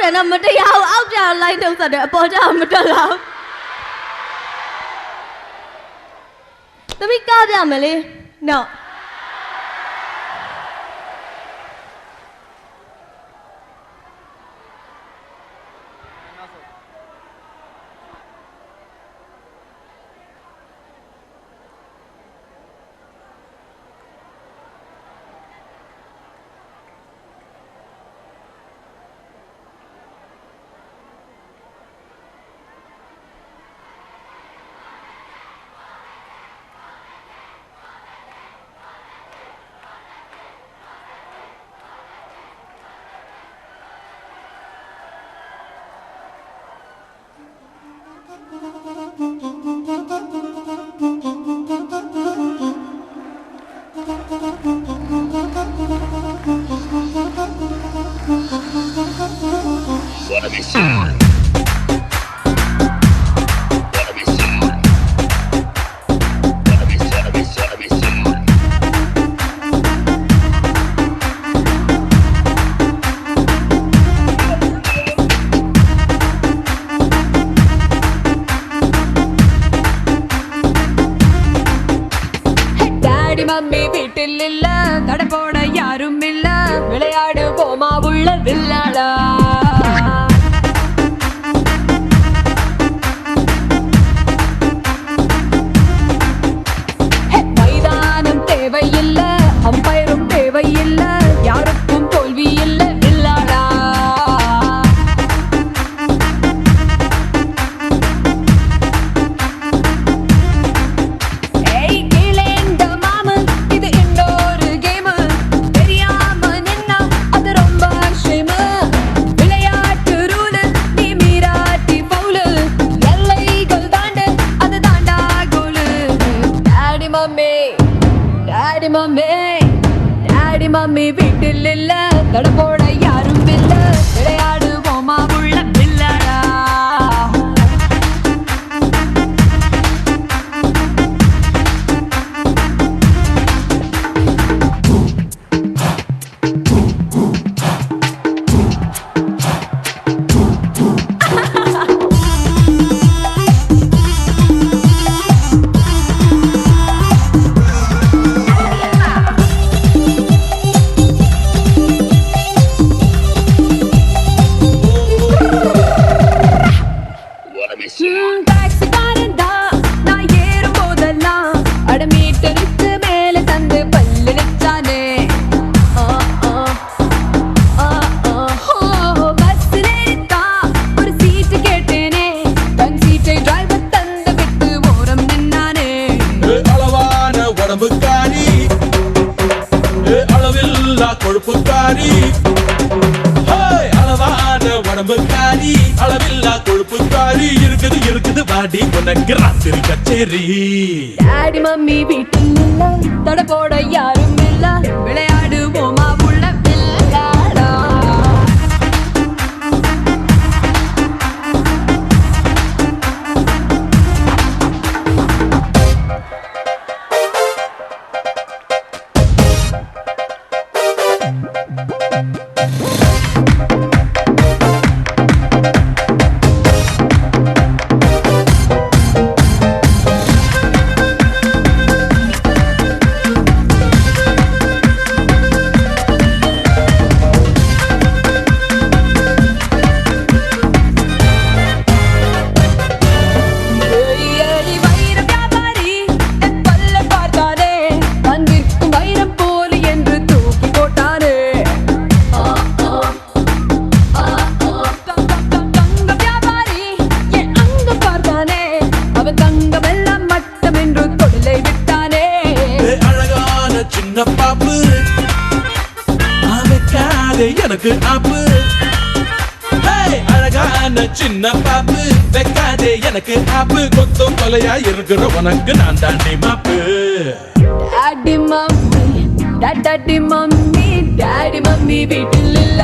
တယ်နော်မတရားဘူးအောက်ပြောင်လိုက်တော့ဆက်တယ်အပေါ်ကြောင်မတက်လောက်သမီးကားပြမယ်လေနော်மம்மி வீட்டில் இல்ல தட போட யாரும் இல்ல விளையாடு போமா உள்ள வில்லாடா மைதானம் தேவையில்ல அம்பயரும் தேவையில்ல யாருக்கும் தோல்வி இல்ல வில்லாடா டாடி மம்மி வீட்டில் இல்ல தட போட யாரும் இல்ல விளையாடு போமா உள்ள வில்லாடா கொழுப்புக்காரி அளவான உடம்புக்காரி அளவில்லா கொழுப்புக்காரி இருக்குது வாடி உனக்கு ராத்திரி கச்சேரி டாடி மம்மி வீட்டில் இல்ல தட போட யாரும் இல்ல விளையாடு போமா உள்ள வில்லாடா எனக்கு ஆப்பு அழகான சின்ன பாப்பு வைக்காதே எனக்கு ஆப்பு கொத்தும் கொலையா இருக்கிற உனக்கு நான் தாண்டி மாப்பு டாடி மம்மி டாடி மம்மி வீட்டில் இல்ல